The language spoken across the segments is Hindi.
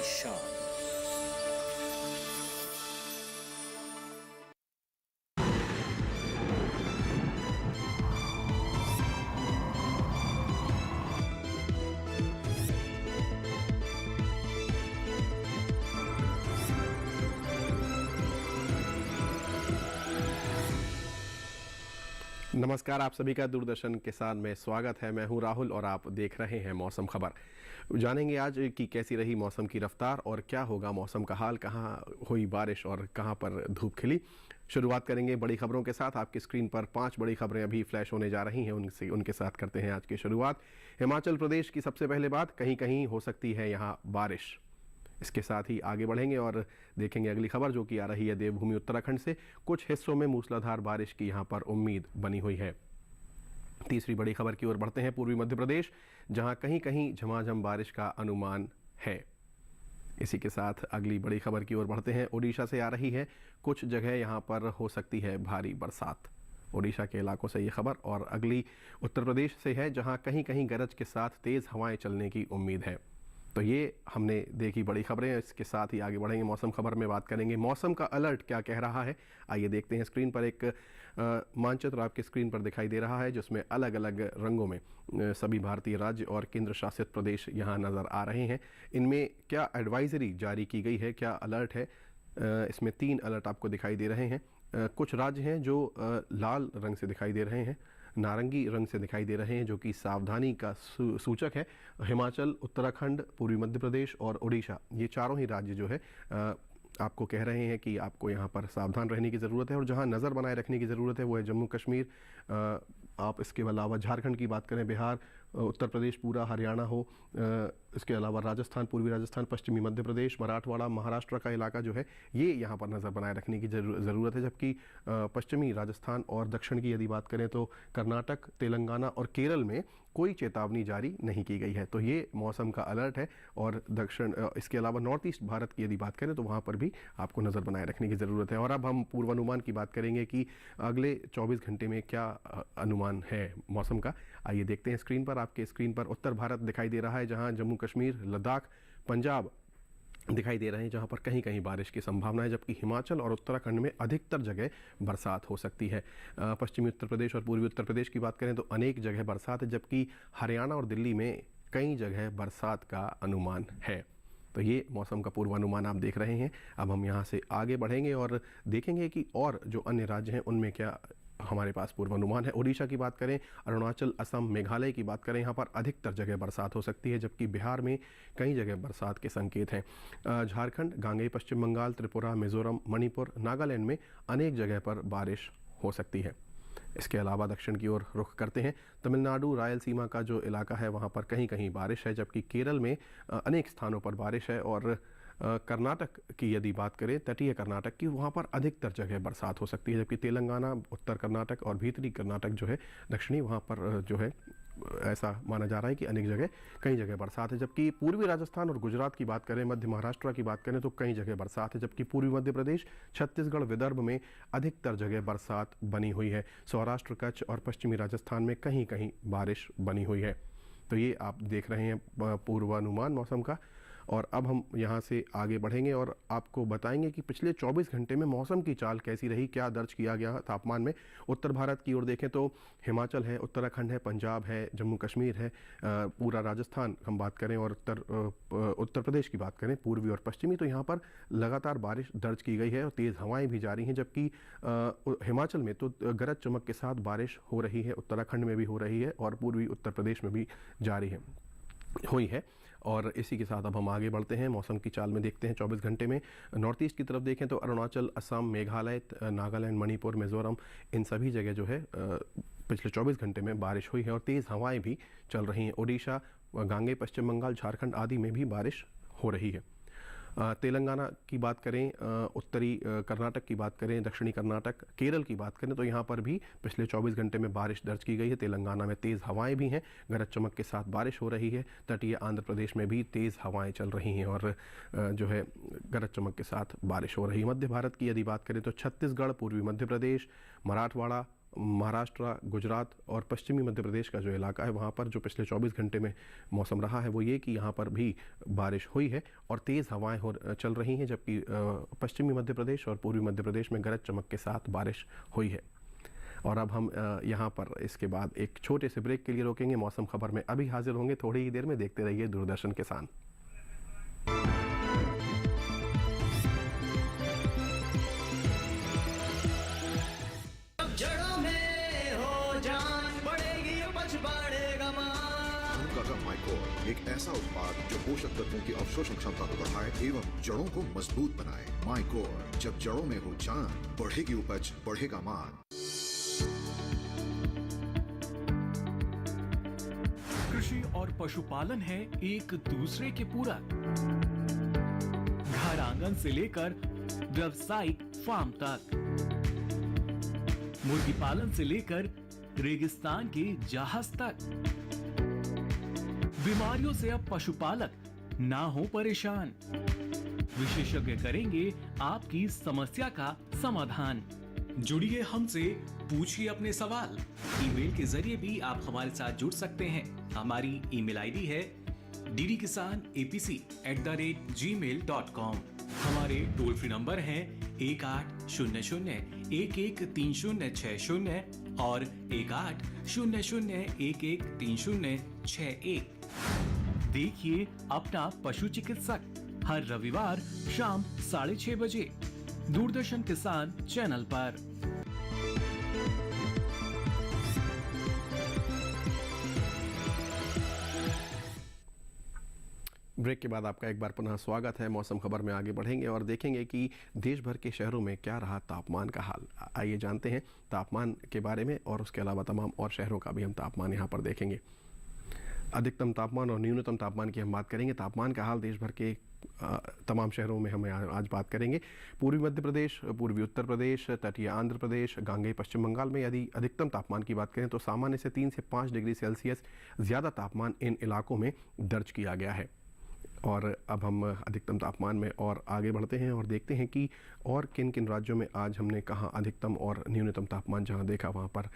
शान। नमस्कार, आप सभी का दूरदर्शन किसान में स्वागत है। मैं हूं राहुल और आप देख रहे हैं मौसम खबर। जानेंगे आज कि कैसी रही मौसम की रफ्तार और क्या होगा मौसम का हाल, कहां हुई बारिश और कहां पर धूप खिली। शुरुआत करेंगे बड़ी खबरों के साथ। आपकी स्क्रीन पर 5 बड़ी खबरें अभी फ्लैश होने जा रही हैं, उनके साथ करते हैं आज की शुरुआत। हिमाचल प्रदेश की सबसे पहले बात, कहीं कहीं हो सकती है यहाँ बारिश। इसके साथ ही आगे बढ़ेंगे और देखेंगे अगली खबर जो कि आ रही है देवभूमि उत्तराखंड से। कुछ हिस्सों में मूसलाधार बारिश की यहां पर उम्मीद बनी हुई है। तीसरी बड़ी खबर की ओर बढ़ते हैं, पूर्वी मध्य प्रदेश, जहां कहीं कहीं झमाझम बारिश का अनुमान है। इसी के साथ अगली बड़ी खबर की ओर बढ़ते हैं, ओडिशा से आ रही है। कुछ जगह यहां पर हो सकती है भारी बरसात। ओडिशा के इलाकों से ये खबर। और अगली उत्तर प्रदेश से है, जहां कहीं कहीं गरज के साथ तेज हवाएं चलने की उम्मीद है। तो ये हमने देखी बड़ी खबरें। इसके साथ ही आगे बढ़ेंगे, मौसम खबर में बात करेंगे मौसम का अलर्ट क्या कह रहा है। आइए देखते हैं। स्क्रीन पर एक मानचित्र आपके स्क्रीन पर दिखाई दे रहा है, जिसमें अलग अलग रंगों में सभी भारतीय राज्य और केंद्र शासित प्रदेश यहाँ नज़र आ रहे हैं। इनमें क्या एडवाइजरी जारी की गई है, क्या अलर्ट है। इसमें 3 अलर्ट आपको दिखाई दे रहे हैं। कुछ राज्य हैं जो लाल रंग से दिखाई दे रहे हैं, नारंगी रंग से दिखाई दे रहे हैं, जो कि सावधानी का सूचक है। हिमाचल, उत्तराखंड, पूर्वी मध्य प्रदेश और उड़ीसा, ये चारों ही राज्य जो है आपको कह रहे हैं कि आपको यहाँ पर सावधान रहने की ज़रूरत है। और जहाँ नज़र बनाए रखने की ज़रूरत है वो है जम्मू कश्मीर। आप इसके अलावा झारखंड की बात करें, बिहार, उत्तर प्रदेश पूरा, हरियाणा हो, इसके अलावा राजस्थान, पूर्वी राजस्थान, पश्चिमी मध्य प्रदेश, मराठवाड़ा, महाराष्ट्र का इलाका जो है ये यहाँ पर नज़र बनाए रखने की ज़रूरत है। जबकि पश्चिमी राजस्थान और दक्षिण की यदि बात करें तो कर्नाटक, तेलंगाना और केरल में कोई चेतावनी जारी नहीं की गई है। तो ये मौसम का अलर्ट है। और दक्षिण, इसके अलावा नॉर्थ ईस्ट भारत की यदि बात करें तो वहाँ पर भी आपको नज़र बनाए रखने की ज़रूरत है। और अब हम पूर्वानुमान की बात करेंगे कि अगले 24 घंटे में क्या अनुमान है मौसम का। आइए देखते हैं। स्क्रीन पर, आपके स्क्रीन पर उत्तर भारत दिखाई दे रहा है, जहाँ जम्मू कश्मीर, लद्दाख, पंजाब दिखाई दे रहे हैं, जहां पर कहीं कहीं बारिश की संभावना है। जबकि हिमाचल और उत्तराखंड में अधिकतर जगह बरसात हो सकती है। पश्चिमी उत्तर प्रदेश और पूर्वी उत्तर प्रदेश की बात करें तो अनेक जगह बरसात है। जबकि हरियाणा और दिल्ली में कई जगह बरसात का अनुमान है। तो ये मौसम का पूर्वानुमान आप देख रहे हैं। अब हम यहाँ से आगे बढ़ेंगे और देखेंगे कि और जो अन्य राज्य हैं उनमें क्या हमारे पास पूर्वानुमान है। ओडिशा की बात करें, अरुणाचल, असम, मेघालय की बात करें, यहाँ पर अधिकतर जगह बरसात हो सकती है। जबकि बिहार में कई जगह बरसात के संकेत हैं। झारखंड, गांगेय पश्चिम बंगाल, त्रिपुरा, मिजोरम, मणिपुर, नागालैंड में अनेक जगह पर बारिश हो सकती है। इसके अलावा दक्षिण की ओर रुख करते हैं, तमिलनाडु, रायलसीमा का जो इलाका है वहाँ पर कहीं कहीं बारिश है। जबकि केरल में अनेक स्थानों पर बारिश है। और कर्नाटक की यदि बात करें, तटीय कर्नाटक की, वहाँ पर अधिकतर जगह बरसात हो सकती है। जबकि तेलंगाना, उत्तर कर्नाटक और भीतरी कर्नाटक जो है दक्षिणी, वहाँ पर जो है ऐसा माना जा रहा है कि अनेक जगह, कई जगह बरसात है। जबकि पूर्वी राजस्थान और गुजरात की बात करें, मध्य महाराष्ट्र की बात करें तो कई जगह बरसात है। जबकि पूर्वी मध्य प्रदेश, छत्तीसगढ़, विदर्भ में अधिकतर जगह बरसात बनी हुई है। सौराष्ट्र, कच्छ और पश्चिमी राजस्थान में कहीं कहीं बारिश बनी हुई है। तो ये आप देख रहे हैं पूर्वानुमान मौसम का। और अब हम यहाँ से आगे बढ़ेंगे और आपको बताएंगे कि पिछले 24 घंटे में मौसम की चाल कैसी रही, क्या दर्ज किया गया तापमान में। उत्तर भारत की ओर देखें तो हिमाचल है, उत्तराखंड है, पंजाब है, जम्मू कश्मीर है, पूरा राजस्थान हम बात करें और उत्तर प्रदेश की बात करें, पूर्वी और पश्चिमी, तो यहाँ पर लगातार बारिश दर्ज की गई है और तेज़ हवाएं भी जारी हैं। जबकि हिमाचल में तो गरज चमक के साथ बारिश हो रही है, उत्तराखंड में भी हो रही है और पूर्वी उत्तर प्रदेश में भी जारी हुई है। और इसी के साथ अब हम आगे बढ़ते हैं, मौसम की चाल में देखते हैं 24 घंटे में। नॉर्थ ईस्ट की तरफ देखें तो अरुणाचल, असम, मेघालय, नागालैंड, मणिपुर, मिजोरम, इन सभी जगह जो है पिछले 24 घंटे में बारिश हुई है और तेज़ हवाएं भी चल रही हैं। ओडिशा, गांगेय पश्चिम बंगाल, झारखंड आदि में भी बारिश हो रही है। तेलंगाना की बात करें, उत्तरी कर्नाटक की बात करें, दक्षिणी कर्नाटक, केरल की बात करें तो यहाँ पर भी पिछले 24 घंटे में बारिश दर्ज की गई है। तेलंगाना में तेज़ हवाएं भी हैं, गरज चमक के साथ बारिश हो रही है। तटीय आंध्र प्रदेश में भी तेज़ हवाएं चल रही हैं और जो है गरज चमक के साथ बारिश हो रही है। मध्य भारत की यदि बात करें तो छत्तीसगढ़, पूर्वी मध्य प्रदेश, मराठवाड़ा महाराष्ट्र, गुजरात और पश्चिमी मध्य प्रदेश का जो इलाका है वहाँ पर जो पिछले 24 घंटे में मौसम रहा है वो ये कि यहाँ पर भी बारिश हुई है और तेज़ हवाएं चल रही हैं, जबकि पश्चिमी मध्य प्रदेश और पूर्वी मध्य प्रदेश में गरज चमक के साथ बारिश हुई है। और अब हम यहाँ पर इसके बाद एक छोटे से ब्रेक के लिए रोकेंगे। मौसम खबर में अभी हाजिर होंगे थोड़ी ही देर में। देखते रहिए दूरदर्शन किसान। जड़ों में हो जान बढ़ेगी, उपज बढ़ेगा माइकोर एक ऐसा उत्पाद जो पोषक तत्वों की अवशोषण क्षमता को बढ़ाए एवं जड़ों को मजबूत बनाए। माइकोर, जब जड़ों में हो जान बढ़ेगी उपज, बढ़ेगा मान। कृषि और पशुपालन है एक दूसरे के पूरक। घर आंगन से लेकर व्यावसायिक फार्म तक, मुर्गी पालन से लेकर रेगिस्तान के जहाज तक, बीमारियों से अब पशुपालक ना हो परेशान। विशेषज्ञ करेंगे आपकी समस्या का समाधान। जुड़िए हमसे, पूछिए अपने सवाल। ईमेल के जरिए भी आप हमारे साथ जुड़ सकते हैं। हमारी ईमेल आईडी है ddkisanapc@gmail.com। हमारे टोल फ्री नंबर हैं 1800-113060 और 1800-113061। देखिए अपना पशु चिकित्सक हर रविवार शाम 6:30 बजे दूरदर्शन किसान चैनल पर। ब्रेक के बाद आपका एक बार पुनः स्वागत है। मौसम खबर में आगे बढ़ेंगे और देखेंगे कि देश भर के शहरों में क्या रहा तापमान का हाल। आइए जानते हैं तापमान के बारे में और उसके अलावा तमाम और शहरों का भी हम तापमान यहाँ पर देखेंगे। अधिकतम तापमान और न्यूनतम तापमान की हम बात करेंगे। तापमान का हाल देश भर के तमाम शहरों में हम आज बात करेंगे। पूर्वी मध्य प्रदेश, पूर्वी उत्तर प्रदेश, तटीय आंध्र प्रदेश, गांगेय पश्चिम बंगाल में यदि अधिकतम तापमान की बात करें तो सामान्य से 3 से 5 डिग्री सेल्सियस ज़्यादा तापमान इन इलाकों में दर्ज किया गया है। और अब हम अधिकतम तापमान में और आगे बढ़ते हैं और देखते हैं कि और किन किन राज्यों में आज हमने कहाँ अधिकतम और न्यूनतम तापमान जहाँ देखा वहाँ पर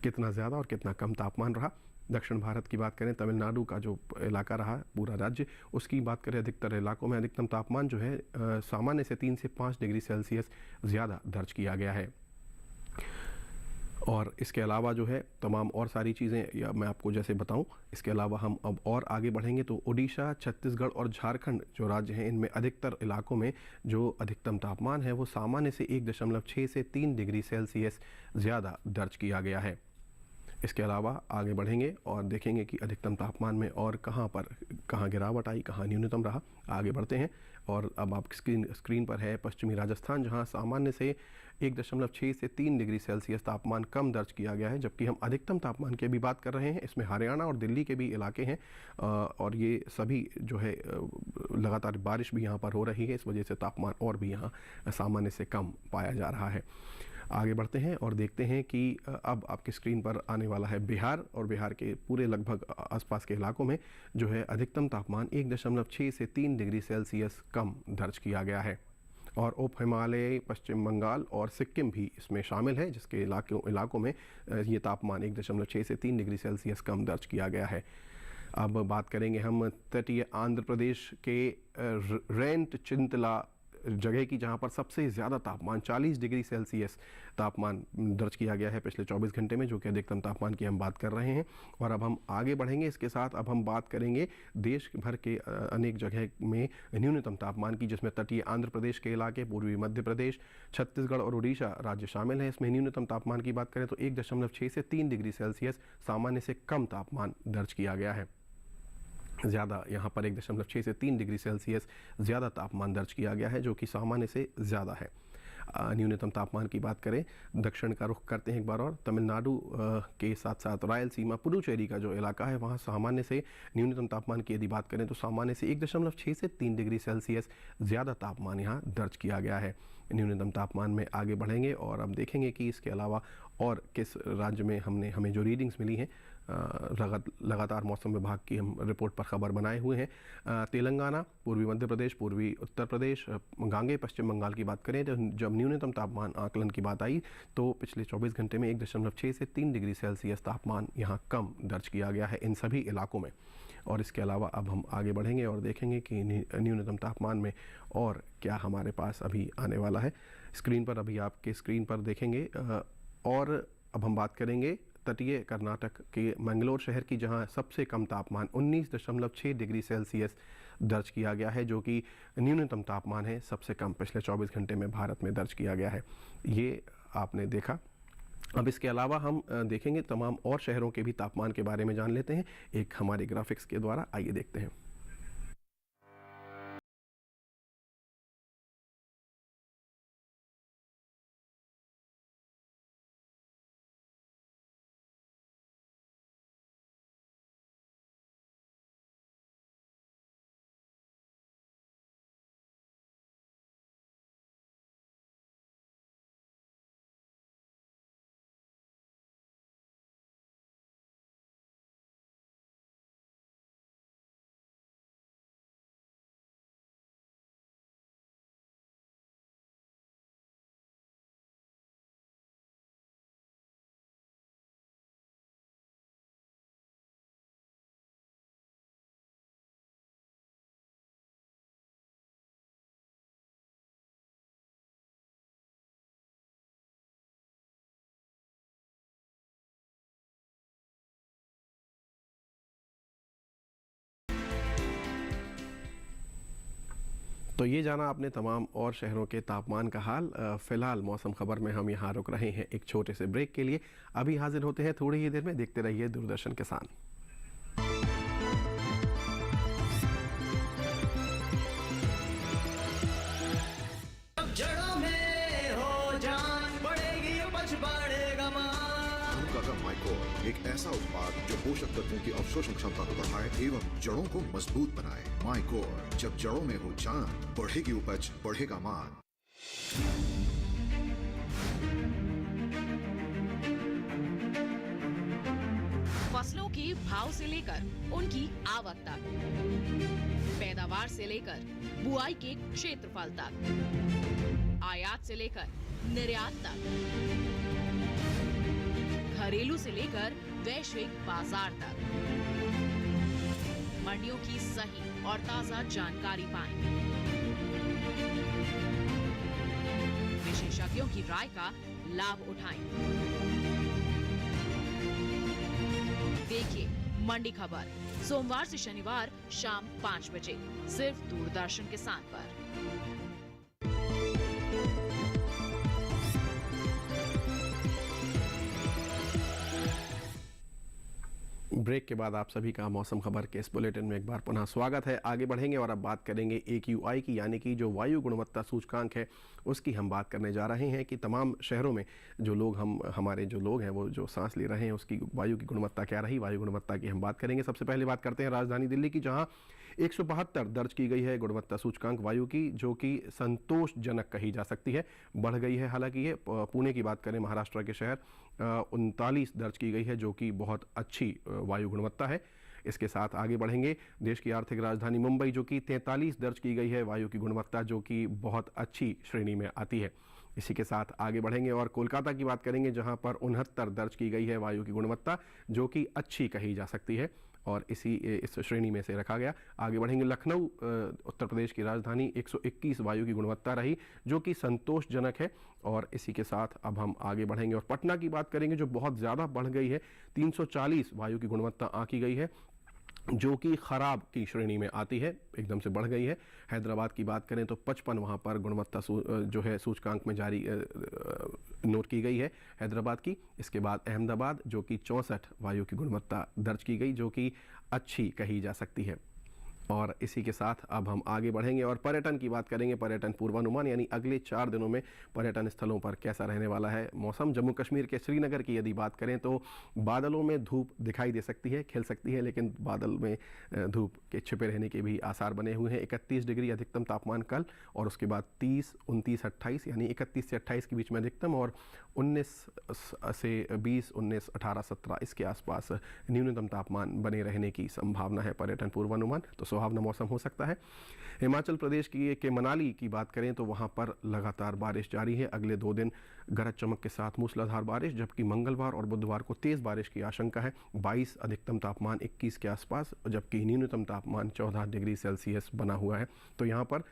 कितना ज़्यादा और कितना कम तापमान रहा। दक्षिण भारत की बात करें, तमिलनाडु का जो इलाका रहा पूरा राज्य, उसकी बात करें अधिकतर इलाकों में अधिकतम तापमान जो है सामान्य से 3 से 5 डिग्री सेल्सियस ज़्यादा दर्ज किया गया है। और इसके अलावा जो है तमाम और सारी चीज़ें या मैं आपको जैसे बताऊं, इसके अलावा हम अब और आगे बढ़ेंगे तो उड़ीसा, छत्तीसगढ़ और झारखंड जो राज्य हैं इनमें अधिकतर इलाकों में जो अधिकतम तापमान है वो सामान्य से 1.6 से 3 डिग्री सेल्सियस ज़्यादा दर्ज किया गया है। इसके अलावा आगे बढ़ेंगे और देखेंगे कि अधिकतम तापमान में और कहाँ गिरावट आई, कहाँ न्यूनतम रहा। आगे बढ़ते हैं और अब आप स्क्रीन पर है पश्चिमी राजस्थान, जहां सामान्य से 1.6 से 3 डिग्री सेल्सियस तापमान कम दर्ज किया गया है। जबकि हम अधिकतम तापमान की भी बात कर रहे हैं, इसमें हरियाणा और दिल्ली के भी इलाके हैं और ये सभी जो है लगातार बारिश भी यहाँ पर हो रही है, इस वजह से तापमान और भी यहाँ सामान्य से कम पाया जा रहा है। आगे बढ़ते हैं और देखते हैं कि अब आपकी स्क्रीन पर आने वाला है बिहार, और बिहार के पूरे लगभग आसपास के इलाकों में जो है अधिकतम तापमान 1.6 से 3 डिग्री सेल्सियस कम दर्ज किया गया है। और उप हिमालय, पश्चिम बंगाल और सिक्किम भी इसमें शामिल है, जिसके इलाकों में ये तापमान 1.6 से 3 डिग्री सेल्सियस कम दर्ज किया गया है। अब बात करेंगे हम तटीय आंध्र प्रदेश के रेंट चिंतला जगह की, जहां पर सबसे ज़्यादा तापमान 40 डिग्री सेल्सियस तापमान दर्ज किया गया है पिछले 24 घंटे में, जो कि अधिकतम तापमान की हम बात कर रहे हैं। और अब हम आगे बढ़ेंगे। इसके साथ अब हम बात करेंगे देश भर के अनेक जगह में न्यूनतम तापमान की, जिसमें तटीय आंध्र प्रदेश के इलाके, पूर्वी मध्य प्रदेश, छत्तीसगढ़ और उड़ीसा राज्य शामिल हैं। इसमें न्यूनतम तापमान की बात करें तो 1.6 से 3 डिग्री सेल्सियस सामान्य से कम तापमान दर्ज किया गया है। ज़्यादा यहाँ पर 1.6 से 3 डिग्री सेल्सियस ज़्यादा तापमान दर्ज किया गया है, जो कि सामान्य से ज़्यादा है। न्यूनतम तापमान की बात करें, दक्षिण का रुख करते हैं एक बार और, तमिलनाडु के साथ साथ रायलसीमा, पुडुचेरी का जो इलाका है वहाँ सामान्य से न्यूनतम तापमान की यदि बात करें तो सामान्य से 1.6 से 3 डिग्री सेल्सियस ज़्यादा तापमान यहाँ दर्ज किया गया है। न्यूनतम तापमान में आगे बढ़ेंगे और अब देखेंगे कि इसके अलावा और किस राज्य में हमें जो रीडिंग्स मिली हैं लगातार मौसम विभाग की हम रिपोर्ट पर खबर बनाए हुए हैं। तेलंगाना, पूर्वी मध्य प्रदेश, पूर्वी उत्तर प्रदेश, गांगे पश्चिम बंगाल की बात करें तो जब न्यूनतम तापमान आकलन की बात आई तो पिछले 24 घंटे में 1.6 से 3 डिग्री सेल्सियस तापमान यहाँ कम दर्ज किया गया है इन सभी इलाकों में। और इसके अलावा अब हम आगे बढ़ेंगे और देखेंगे कि न्यूनतम तापमान में और क्या हमारे पास अभी आने वाला है। स्क्रीन पर अभी आपके स्क्रीन पर देखेंगे। और अब हम बात करेंगे तटीय कर्नाटक के मंगलोर शहर की, जहां सबसे कम तापमान 19.6 डिग्री सेल्सियस दर्ज किया गया है, जो कि न्यूनतम तापमान है सबसे कम पिछले 24 घंटे में भारत में दर्ज किया गया है। ये आपने देखा। अब इसके अलावा हम देखेंगे तमाम और शहरों के भी तापमान के बारे में जान लेते हैं एक हमारे ग्राफिक्स के द्वारा। आइए देखते हैं। तो ये जाना आपने तमाम और शहरों के तापमान का हाल। फिलहाल मौसम खबर में हम यहाँ रुक रहे हैं एक छोटे से ब्रेक के लिए। अभी हाजिर होते हैं थोड़ी ही देर में। देखते रहिए दूरदर्शन किसान। अब जड़ों में हो जान बढ़ेगी उपज बढ़ेगा मान। का माइकोर एक ऐसा उत्पाद जो पोषक तत्वों की अवशोषण क्षमता को बढ़ाए एवं जड़ों को मजबूत बनाए। माइकोर, जब जड़ों में हो जान बढ़ेगी उपज बढ़ेगा मान। फसलों के भाव से लेकर उनकी आवक तक, पैदावार से लेकर बुआई के क्षेत्रफल तक, आयात से लेकर निर्यात तक, घरेलू से लेकर वैश्विक बाजार तक, मंडियों की सही और ताजा जानकारी पाएं। विशेषज्ञों की राय का लाभ उठाएं। देखिए मंडी खबर सोमवार से शनिवार शाम 5 बजे सिर्फ दूरदर्शन किसान पर। ब्रेक के बाद आप सभी का मौसम खबर के इस बुलेटिन में एक बार पुनः स्वागत है। आगे बढ़ेंगे और अब बात करेंगे AQI की, यानी कि जो वायु गुणवत्ता सूचकांक है उसकी हम बात करने जा रहे हैं कि तमाम शहरों में जो लोग हमारे जो लोग हैं वो जो सांस ले रहे हैं उसकी वायु की गुणवत्ता क्या रही। वायु गुणवत्ता की हम बात करेंगे। सबसे पहले बात करते हैं राजधानी दिल्ली की, जहां 172 दर्ज की गई है गुणवत्ता सूचकांक वायु की, जो कि संतोषजनक कही जा सकती है। बढ़ गई है हालांकि ये। पुणे की बात करें, महाराष्ट्र के शहर, 39 दर्ज की गई है, जो कि बहुत अच्छी वायु गुणवत्ता है। इसके साथ आगे बढ़ेंगे। देश की आर्थिक राजधानी मुंबई, जो कि 43 दर्ज की गई है वायु की गुणवत्ता, जो कि बहुत अच्छी श्रेणी में आती है। इसी के साथ आगे बढ़ेंगे और कोलकाता की बात करेंगे, जहां पर 69 दर्ज की गई है वायु की गुणवत्ता, जो कि अच्छी कही जा सकती है और इस श्रेणी में से रखा गया। आगे बढ़ेंगे। लखनऊ, उत्तर प्रदेश की राजधानी, 121 वायु की गुणवत्ता रही, जो कि संतोषजनक है। और इसी के साथ अब हम आगे बढ़ेंगे और पटना की बात करेंगे, जो बहुत ज़्यादा बढ़ गई है। 340 वायु की गुणवत्ता आंकी गई है, जो कि खराब की श्रेणी में आती है, एकदम से बढ़ गई है। हैदराबाद की बात करें तो 55 वहाँ पर गुणवत्ता जो है सूचकांक में जारी नोट की गई है हैदराबाद की। इसके बाद अहमदाबाद, जो कि 64 वायु की गुणवत्ता दर्ज की गई, जो कि अच्छी कही जा सकती है। और इसी के साथ अब हम आगे बढ़ेंगे और पर्यटन की बात करेंगे। पर्यटन पूर्वानुमान यानी अगले 4 दिनों में पर्यटन स्थलों पर कैसा रहने वाला है मौसम। जम्मू कश्मीर के श्रीनगर की यदि बात करें तो बादलों में धूप दिखाई दे सकती है, खिल सकती है, लेकिन बादल में धूप के छिपे रहने के भी आसार बने हुए हैं। 31 डिग्री अधिकतम तापमान कल और उसके बाद 30, 29, 28 यानी 31 से 28 के बीच में अधिकतम और 19 से 20, 19, 18, 17 इसके आसपास न्यूनतम तापमान बने रहने की संभावना है। पर्यटन पूर्वानुमान तो सुहावना मौसम हो सकता है। हिमाचल प्रदेश के मनाली की बात करें तो वहां पर लगातार बारिश जारी है। अगले 2 दिन गरज चमक के साथ मूसलाधार बारिश, जबकि मंगलवार और बुधवार को तेज बारिश की आशंका है। 22 अधिकतम तापमान 21 के आसपास, जबकि न्यूनतम तापमान 14 डिग्री सेल्सियस बना हुआ है। तो यहाँ पर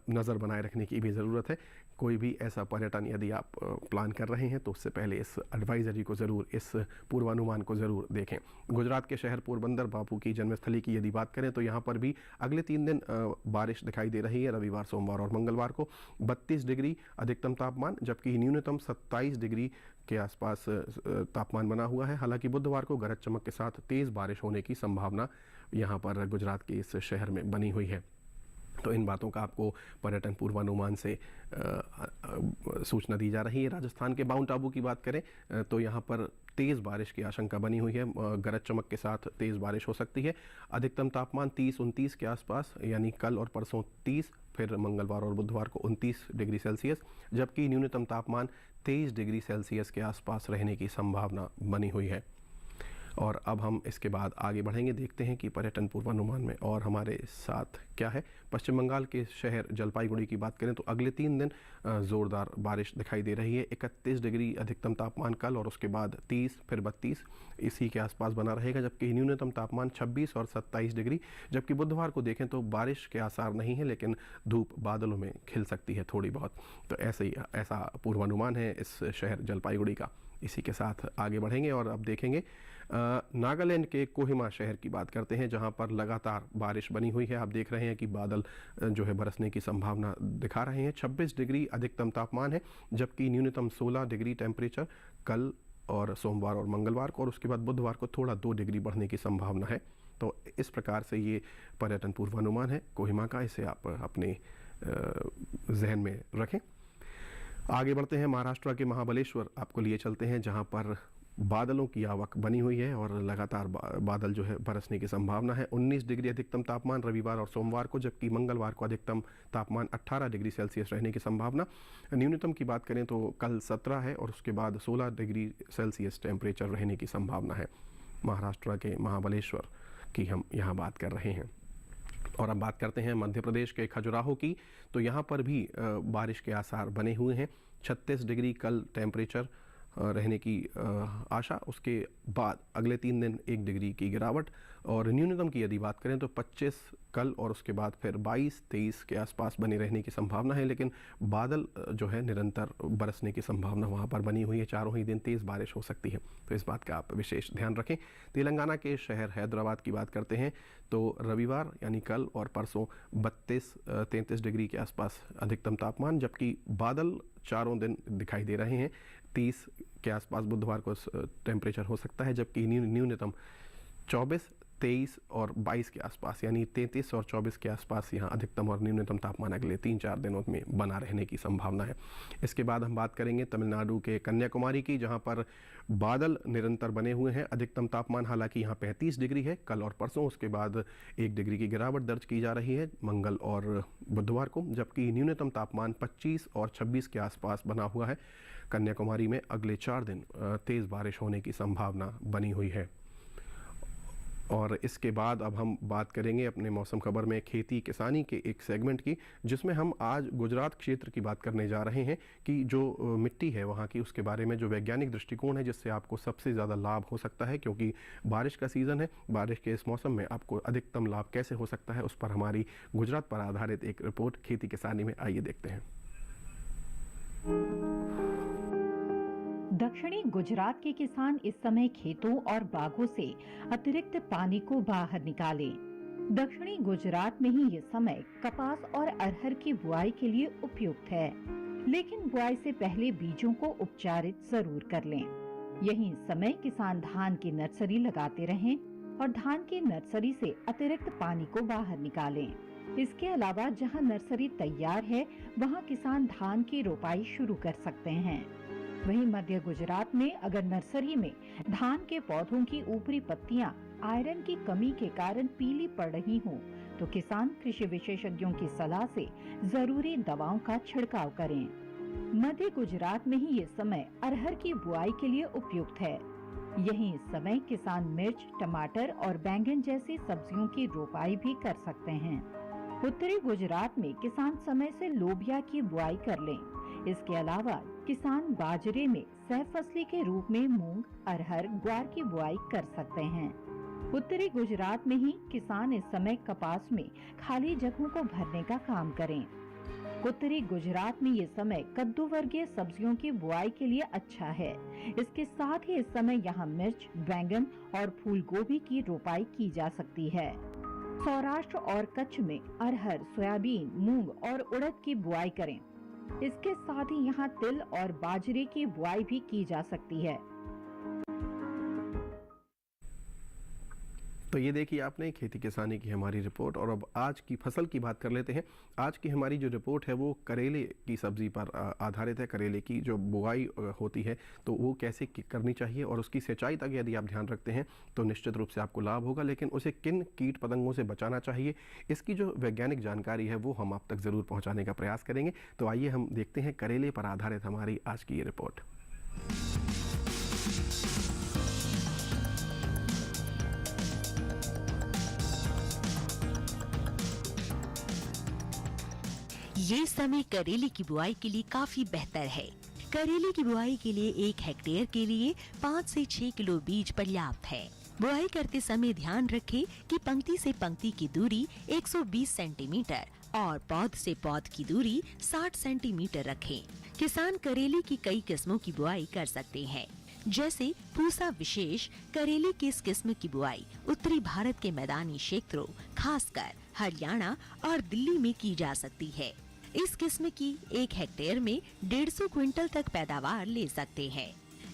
नज़र बनाए रखने की भी ज़रूरत है। कोई भी ऐसा पर्यटन यदि आप प्लान कर रहे हैं तो उससे पहले इस एडवाइजरी को ज़रूर, इस पूर्वानुमान को ज़रूर देखें। गुजरात के शहर पोरबंदर बापू की जन्मस्थली की यदि बात करें तो यहाँ पर भी अगले 3 दिन बारिश दिखाई दे रही है। रविवार, सोमवार और मंगलवार को 32 डिग्री अधिकतम तापमान, जबकि न्यूनतम 27 डिग्री के आसपास तापमान बना हुआ है। हालांकि बुधवार को गरज चमक के साथ तेज़ बारिश होने की संभावना यहाँ पर गुजरात के इस शहर में बनी हुई है। तो इन बातों का आपको पर्यटन पूर्वानुमान से सूचना दी जा रही है। राजस्थान के माउंट आबू की बात करें तो यहाँ पर तेज़ बारिश की आशंका बनी हुई है। गरज चमक के साथ तेज़ बारिश हो सकती है। अधिकतम तापमान 30, 29 के आसपास यानी कल और परसों 30, फिर मंगलवार और बुधवार को 29 डिग्री सेल्सियस, जबकि न्यूनतम तापमान 23 डिग्री सेल्सियस के आसपास रहने की संभावना बनी हुई है। और अब हम इसके बाद आगे बढ़ेंगे, देखते हैं कि पर्यटन पूर्वानुमान में और हमारे साथ क्या है। पश्चिम बंगाल के शहर जलपाईगुड़ी की बात करें तो अगले 3 दिन ज़ोरदार बारिश दिखाई दे रही है। 31 डिग्री अधिकतम तापमान कल और उसके बाद 30, फिर 32 इसी के आसपास बना रहेगा, जबकि न्यूनतम तापमान 26 और 27 डिग्री। जबकि बुधवार को देखें तो बारिश के आसार नहीं है, लेकिन धूप बादलों में खिल सकती है थोड़ी बहुत। तो ऐसा पूर्वानुमान है इस शहर जलपाईगुड़ी का। इसी के साथ आगे बढ़ेंगे और अब देखेंगे नागालैंड के कोहिमा शहर की बात करते हैं, जहां पर लगातार बारिश बनी हुई है। आप देख रहे हैं कि बादल जो है बरसने की संभावना दिखा रहे हैं। 26 डिग्री अधिकतम तापमान है, जबकि न्यूनतम 16 डिग्री टेम्परेचर कल और सोमवार और मंगलवार को, और उसके बाद बुधवार को थोड़ा 2 डिग्री बढ़ने की संभावना है। तो इस प्रकार से ये पर्यटन पूर्वानुमान है कोहिमा का, इसे आप अपने जहन में रखें। आगे बढ़ते हैं, महाराष्ट्र के महाबलेश्वर आपको लिए चलते हैं, जहां पर बादलों की आवक बनी हुई है और लगातार बादल जो है बरसने की संभावना है। 19 डिग्री अधिकतम तापमान रविवार और सोमवार को, जबकि मंगलवार को अधिकतम तापमान 18 डिग्री सेल्सियस रहने की संभावना। न्यूनतम की बात करें तो कल 17 है और उसके बाद 16 डिग्री सेल्सियस टेम्परेचर रहने की संभावना है। महाराष्ट्र के महाबलेश्वर की हम यहाँ बात कर रहे हैं। और अब बात करते हैं मध्य प्रदेश के खजुराहो की, तो यहाँ पर भी बारिश के आसार बने हुए हैं। 36 डिग्री कल टेम्परेचर रहने की आशा, उसके बाद अगले 3 दिन 1 डिग्री की गिरावट। और न्यूनतम की यदि बात करें तो 25 कल और उसके बाद फिर 22, 23 के आसपास बनी रहने की संभावना है, लेकिन बादल जो है निरंतर बरसने की संभावना वहाँ पर बनी हुई है। चारों ही दिन तेज़ बारिश हो सकती है, तो इस बात का आप विशेष ध्यान रखें। तेलंगाना के शहर हैदराबाद की बात करते हैं तो रविवार यानी कल और परसों 32-33 डिग्री के आसपास अधिकतम तापमान, जबकि बादल चारों दिन दिखाई दे रहे हैं। 30 के आसपास बुधवार को टेम्परेचर हो सकता है, जबकि न्यूनतम 24, 23 और 22 के आसपास यानी 33 और 24 के आसपास यहाँ अधिकतम और न्यूनतम तापमान अगले 3-4 दिनों में बना रहने की संभावना है। इसके बाद हम बात करेंगे तमिलनाडु के कन्याकुमारी की, जहाँ पर बादल निरंतर बने हुए हैं। अधिकतम तापमान हालांकि यहाँ 35 डिग्री है कल और परसों, उसके बाद 1 डिग्री की गिरावट दर्ज की जा रही है मंगल और बुधवार को, जबकि न्यूनतम तापमान 25 और 26 के आसपास बना हुआ है। कन्याकुमारी में अगले 4 दिन तेज़ बारिश होने की संभावना बनी हुई है। और इसके बाद अब हम बात करेंगे अपने मौसम खबर में खेती किसानी के एक सेगमेंट की, जिसमें हम आज गुजरात क्षेत्र की बात करने जा रहे हैं कि जो मिट्टी है वहाँ की, उसके बारे में जो वैज्ञानिक दृष्टिकोण है जिससे आपको सबसे ज़्यादा लाभ हो सकता है, क्योंकि बारिश का सीज़न है। बारिश के इस मौसम में आपको अधिकतम लाभ कैसे हो सकता है, उस पर हमारी गुजरात पर आधारित एक रिपोर्ट खेती किसानी में, आइए देखते हैं। दक्षिणी गुजरात के किसान इस समय खेतों और बागों से अतिरिक्त पानी को बाहर निकालें। दक्षिणी गुजरात में ही ये समय कपास और अरहर की बुआई के लिए उपयुक्त है, लेकिन बुआई से पहले बीजों को उपचारित जरूर कर लें। यही समय किसान धान की नर्सरी लगाते रहें और धान की नर्सरी से अतिरिक्त पानी को बाहर निकालें। इसके अलावा जहां नर्सरी तैयार है वहां किसान धान की रोपाई शुरू कर सकते हैं। वहीं मध्य गुजरात में अगर नर्सरी में धान के पौधों की ऊपरी पत्तियां आयरन की कमी के कारण पीली पड़ रही हों, तो किसान कृषि विशेषज्ञों की सलाह से जरूरी दवाओं का छिड़काव करें। मध्य गुजरात में ही ये समय अरहर की बुआई के लिए उपयुक्त है। यहीं इस समय किसान मिर्च, टमाटर और बैंगन जैसी सब्जियों की रोपाई भी कर सकते हैं। उत्तरी गुजरात में किसान समय से लोबिया की बुआई कर लें। इसके अलावा किसान बाजरे में सहफसली के रूप में मूंग, अरहर, ग्वार की बुआई कर सकते हैं। उत्तरी गुजरात में ही किसान इस समय कपास में खाली जगहों को भरने का काम करें। उत्तरी गुजरात में ये समय कद्दू वर्गीय सब्जियों की बुआई के लिए अच्छा है। इसके साथ ही इस समय यहाँ मिर्च, बैंगन और फूल गोभी की रोपाई की जा सकती है। सौराष्ट्र और कच्छ में अरहर, सोयाबीन, मूंग और उड़द की बुआई करें। इसके साथ ही यहाँ तिल और बाजरे की बुआई भी की जा सकती है। तो ये देखिए आपने खेती किसानी की हमारी रिपोर्ट, और अब आज की फसल की बात कर लेते हैं। आज की हमारी जो रिपोर्ट है वो करेले की सब्ज़ी पर आधारित है। करेले की जो बुआई होती है तो वो कैसे करनी चाहिए और उसकी सिंचाई तक यदि आप ध्यान रखते हैं तो निश्चित रूप से आपको लाभ होगा। लेकिन उसे किन कीट पतंगों से बचाना चाहिए, इसकी जो वैज्ञानिक जानकारी है वो हम आप तक ज़रूर पहुँचाने का प्रयास करेंगे। तो आइए हम देखते हैं करेले पर आधारित हमारी आज की ये रिपोर्ट। ये समय करेले की बुआई के लिए काफी बेहतर है। करेले की बुआई के लिए 1 हेक्टेयर के लिए 5 से 6 किलो बीज पर्याप्त है। बुआई करते समय ध्यान रखें कि पंक्ति से पंक्ति की दूरी 120 सेंटीमीटर और पौध से पौध की दूरी 60 सेंटीमीटर रखें। किसान करेले की कई किस्मों की बुआई कर सकते हैं, जैसे पूसा विशेष करेले की इस किस्म की बुआई उत्तरी भारत के मैदानी क्षेत्रों, खासकर हरियाणा और दिल्ली में की जा सकती है। इस किस्म की 1 हेक्टेयर में 150 क्विंटल तक पैदावार ले सकते हैं।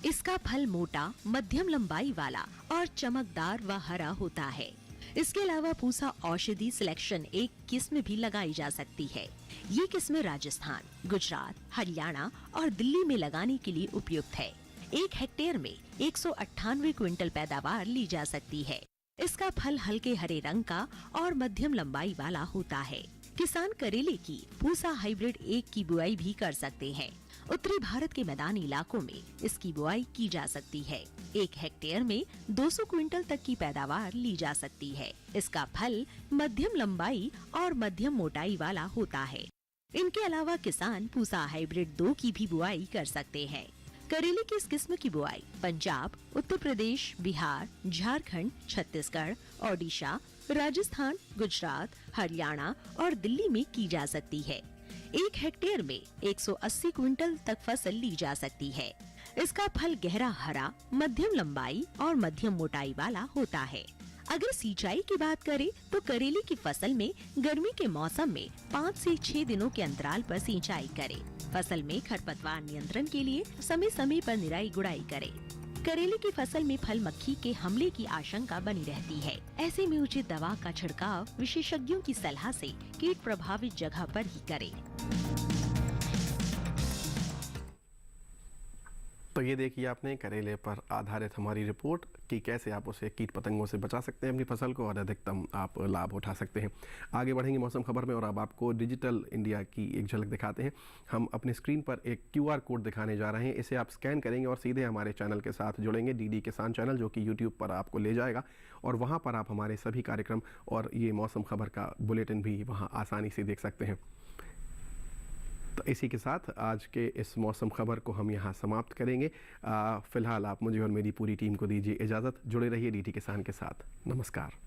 इसका फल मोटा, मध्यम लंबाई वाला और चमकदार व हरा होता है। इसके अलावा पूसा औषधि सिलेक्शन एक किस्म भी लगाई जा सकती है। ये किस्म राजस्थान, गुजरात, हरियाणा और दिल्ली में लगाने के लिए उपयुक्त है। 1 हेक्टेयर में 198 क्विंटल पैदावार ली जा सकती है। इसका फल हल्के हरे रंग का और मध्यम लंबाई वाला होता है। किसान करेले की पूसा हाइब्रिड 1 की बुआई भी कर सकते हैं। उत्तरी भारत के मैदानी इलाकों में इसकी बुआई की जा सकती है। 1 हेक्टेयर में 200 क्विंटल तक की पैदावार ली जा सकती है। इसका फल मध्यम लंबाई और मध्यम मोटाई वाला होता है। इनके अलावा किसान पूसा हाइब्रिड 2 की भी बुआई कर सकते हैं। करेले की इस किस्म की बुआई पंजाब, उत्तर प्रदेश, बिहार, झारखंड, छत्तीसगढ़, ओडिशा, राजस्थान, गुजरात, हरियाणा और दिल्ली में की जा सकती है। 1 हेक्टेयर में 180 क्विंटल तक फसल ली जा सकती है। इसका फल गहरा हरा, मध्यम लंबाई और मध्यम मोटाई वाला होता है। अगर सिंचाई की बात करें तो करेले की फसल में गर्मी के मौसम में 5 से 6 दिनों के अंतराल पर सिंचाई करें। फसल में खरपतवार नियंत्रण के लिए समय समय पर निराई गुड़ाई करें। करेले की फसल में फल मक्खी के हमले की आशंका बनी रहती है। ऐसे में उचित दवा का छिड़काव विशेषज्ञों की सलाह से कीट प्रभावित जगह पर ही करें। तो ये देखिए आपने करेले पर आधारित हमारी रिपोर्ट कि कैसे आप उसे कीट पतंगों से बचा सकते हैं अपनी फसल को और अधिकतम आप लाभ उठा सकते हैं। आगे बढ़ेंगे मौसम खबर में और अब आपको डिजिटल इंडिया की एक झलक दिखाते हैं। हम अपनी स्क्रीन पर एक QR कोड दिखाने जा रहे हैं। इसे आप स्कैन करेंगे और सीधे हमारे चैनल के साथ जुड़ेंगे, DD किसान चैनल, जो कि YouTube पर आपको ले जाएगा और वहाँ पर आप हमारे सभी कार्यक्रम और ये मौसम खबर का बुलेटिन भी वहाँ आसानी से देख सकते हैं। तो इसी के साथ आज के इस मौसम खबर को हम यहाँ समाप्त करेंगे। फ़िलहाल आप मुझे और मेरी पूरी टीम को दीजिए इजाज़त। जुड़े रहिए DD किसान के साथ। नमस्कार।